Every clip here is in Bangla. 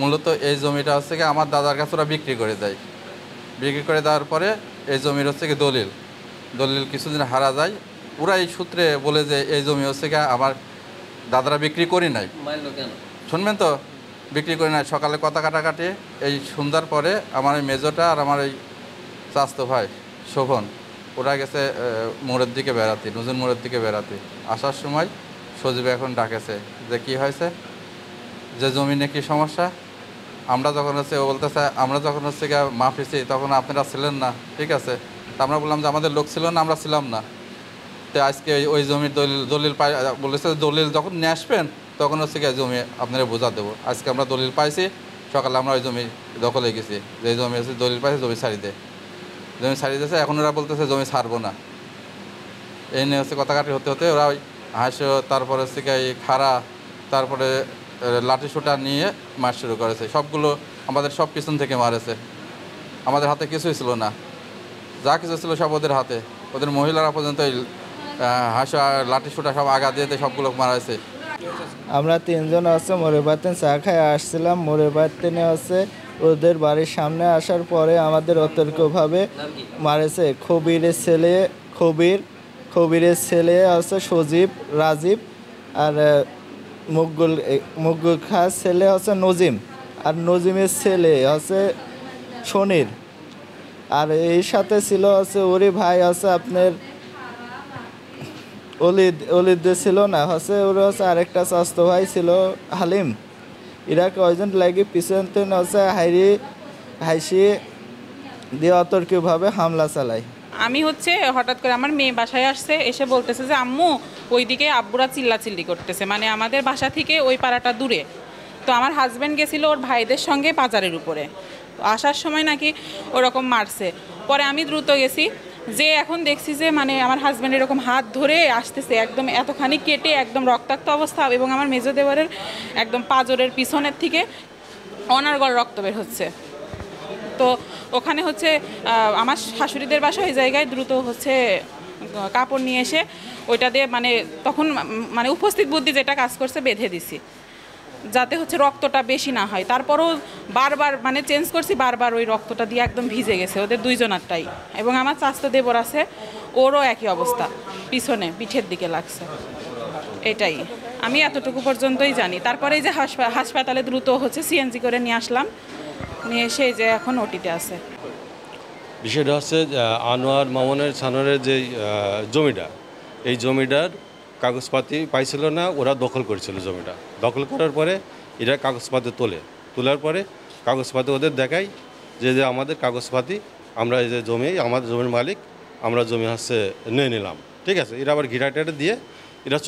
মূলত এই জমিটা হচ্ছে কি আমার দাদার কাছে ওরা বিক্রি করে দেয়। বিক্রি করে দেওয়ার পরে এই জমির হচ্ছে কি দলিল কিছুদিন হারা যায়। ওরা এই সূত্রে বলে যে এই জমি হচ্ছে কি আমার দাদারা বিক্রি করি নাই। শুনবেন তো, বিক্রি করি নাই। সকালে কথা কাটাকাটি এই সন্ধ্যার পরে আমার এই মেজোটা আর আমার এই চাচতো ভাই শোভন ওরা গেছে মোড়ের দিকে বেড়াতে, নজরুল মোড়ের দিকে বেড়াতে। আসার সময় সজীব এখন ডাকেছে যে কি হয়েছে, যে জমিনে কি সমস্যা। আমরা যখন হচ্ছে ও বলতেছে আমরা যখন হচ্ছে গিয়ে মাফিছি তখন আপনারা ছিলেন না, ঠিক আছে। তা আমরা বললাম যে আমাদের লোক ছিল না, আমরা ছিলাম না। তো আজকে ওই জমির দলিল পাই বলেছে, দলিল যখন নিয়ে আসবেন তখন হচ্ছে গিয়ে জমি আপনারা বোঝা দেবো। আজকে আমরা দলিল পাইছি, সকালে আমরা ওই জমি দখলে গেছি, যে জমি হচ্ছে দলিল পাইছি জমি ছাড়ি দেয়, জমি ছাড়িয়ে দিয়েছে। এখন ওরা বলতেছে জমি ছাড়বো না। এই নিয়ে হচ্ছে কথাকাটি হতে হতে ওরা ওই হাঁসো, তারপরে হচ্ছে এই খাড়া, তারপরে লাঠি সোটা নিয়ে মার শুরু করেছে। সবগুলো আমাদের সব পিছন থেকে মারেছে, আমাদের হাতে কিছুই ছিল না। যা কিছু ছিল সব ওদের হাতে। ওদের মহিলারা পর্যন্ত এই হাঁসো আর লাঠি সোটা সব আগা দিয়ে সবগুলো মারাছে। আমরা তিনজন আছে মোরে বাতেন চা খায় আসছিলাম। মোরে বাতেনে আছে ওদের বাড়ির সামনে আসার পরে আমাদের অতর্কভাবে মারেছে। খবিরের ছেলে আছে সজীব, রাজীব, আর মুগুল খার ছেলে হচ্ছে নজিম, আর নজিমের ছেলে হচ্ছে শনির। আর এই সাথে ছিল হচ্ছে ওরই ভাই আছে আপনার অলিদ ছিল না, হচ্ছে ওরা হচ্ছে আরেকটা স্বাস্থ্য ভাই ছিল হালিম। এরা কয়জন লাগে পিছন হচ্ছে হাইসি দিয়ে অতর্কীয়ভাবে হামলা চালায়। আমি হচ্ছে হঠাৎ করে আমার মেয়ে বাসায় আসছে, এসে বলতেছে যে আম্মু ওইদিকে আব্বুরা চিল্লাচিল্লি করতেছে, মানে আমাদের বাসা থেকে ওই পাড়াটা দূরে। তো আমার হাজব্যান্ড গেছিলো ওর ভাইদের সঙ্গে বাজারের উপরে, আসার সময় নাকি ওরকম মারছে। পরে আমি দ্রুত গেছি, যে এখন দেখছি যে মানে আমার হাজব্যান্ড এরকম হাত ধরে আসতেছে, একদম এতখানি কেটে একদম রক্তাক্ত অবস্থা, এবং আমার মেজো দেওয়ারের একদম পাঁজরের পিছনের থেকে অনার্গল রক্ত বের হচ্ছে। তো ওখানে হচ্ছে আমার শাশুড়িদের বাসা ওই জায়গায় দ্রুত হচ্ছে কাপড় নিয়ে এসে ওইটা দিয়ে মানে তখন মানে উপস্থিত বুদ্ধি যেটা কাজ করছে বেঁধে দিছি, যাতে হচ্ছে রক্তটা বেশি না হয়। তারপরও বারবার মানে চেঞ্জ করছি, বারবার ওই রক্তটা দিয়ে একদম ভিজে গেছে ওদের দুইজনারটাই। এবং আমার চাচতো দেবর আছে, ওরও একই অবস্থা, পিছনে পিঠের দিকে লাগছে। এটাই আমি এতটুকু পর্যন্তই জানি। তারপরে এই যে হাসপাতালে দ্রুত হচ্ছে সিএনজি করে নিয়ে আসলাম, নিয়ে এসে যে এখন ওটিতে আছে। বিষয়টা হচ্ছে আনোয়ার মামুনের ছানোরের যে জমিটা, এই জমিটার কাগজপাতি পাইছিল না, ওরা দখল করেছিল জমিটা। দখল করার পরে এরা কাগজপাতি তোলার পরে কাগজপাতি ওদের দেখায় যে আমাদের কাগজপাতি, আমরা এই যে জমি আমাদের জমির মালিক, আমরা জমি হচ্ছে নিয়ে নিলাম, ঠিক আছে। এরা আবার ঘিরাটাটা দিয়ে এরা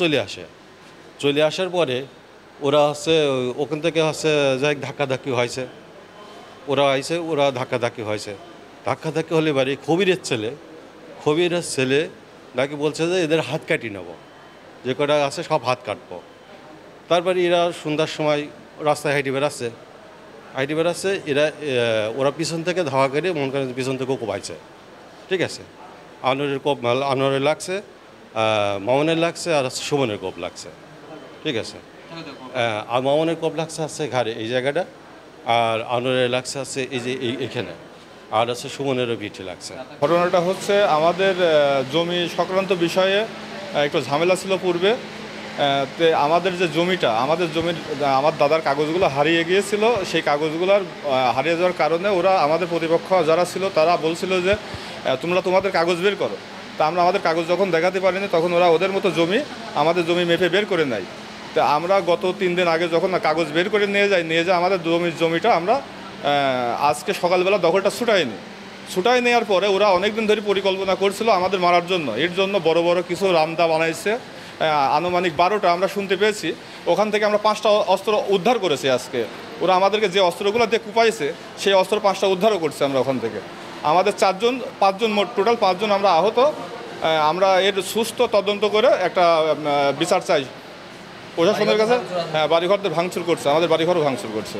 চলে আসার পরে ওরা হচ্ছে ওখান থেকে হচ্ছে যাই ধাক্কাধাক্কি হয়েছে, ওরা ধাক্কাধাক্কি হলে এবার এই খবিরের ছেলে নাকি বলছে যে এদের হাত কাটি নেব, যে কটা আছে সব হাত কাটবো। তারপরে এরা সন্ধ্যার সময় রাস্তায় হাইটে বেড়াচ্ছে ওরা পিছন থেকে ধাওয়া করে মন করেন পিছন থেকেও কোপাইছে, ঠিক আছে। আনোয়ারের লাগছে, মামুনের লাগছে, আর সুমনের কোপ লাগছে, ঠিক আছে। আর মামুনের কোপ লাগছে আছে ঘাড়ে এই জায়গাটা, আর আনোয়ারের লাগছে আছে এই যে এইখানে, আর আছে সুমনেরও পিঠে লাগছে। ঘটনাটা হচ্ছে আমাদের জমি সংক্রান্ত বিষয়ে একটু ঝামেলা ছিল পূর্বে। আমাদের যে জমিটা, আমার দাদার কাগজগুলো হারিয়ে গিয়েছিল। সেই কাগজগুলোর হারিয়ে যাওয়ার কারণে ওরা আমাদের প্রতিপক্ষ যারা ছিল তারা বলছিল যে তোমরা তোমাদের কাগজ বের করো। তা আমরা আমাদের কাগজ যখন দেখাতে পারিনি তখন ওরা ওদের মতো আমাদের জমি মেপে বের করে নেয়। তা আমরা গত 3 দিন আগে যখন কাগজ বের করে নিয়ে যাই আমাদের জমিটা আমরা আজকে সকালবেলা দখলটা ছুটাই নেওয়ার পরে ওরা অনেক দিন ধরে পরিকল্পনা করছিল আমাদের মারার জন্য। এর জন্য বড় বড় কিছু রামদা বানাইছে, আনুমানিক 12টা আমরা শুনতে পেয়েছি। ওখান থেকে আমরা 5টা অস্ত্র উদ্ধার করেছি আজকে। ওরা আমাদেরকে যে অস্ত্রগুলো দিয়ে কুপাইছে সেই অস্ত্র 5টা উদ্ধারও করছে আমরা ওখান থেকে। আমাদের 5জন মোট টোটাল 5জন আমরা আহত। আমরা এর সুস্থ তদন্ত করে একটা বিচার চাই প্রশাসনের কাছে। হ্যাঁ, বাড়িঘরদের ভাঙচুর করছে, আমাদের বাড়িঘরও ভাঙচুর করছে।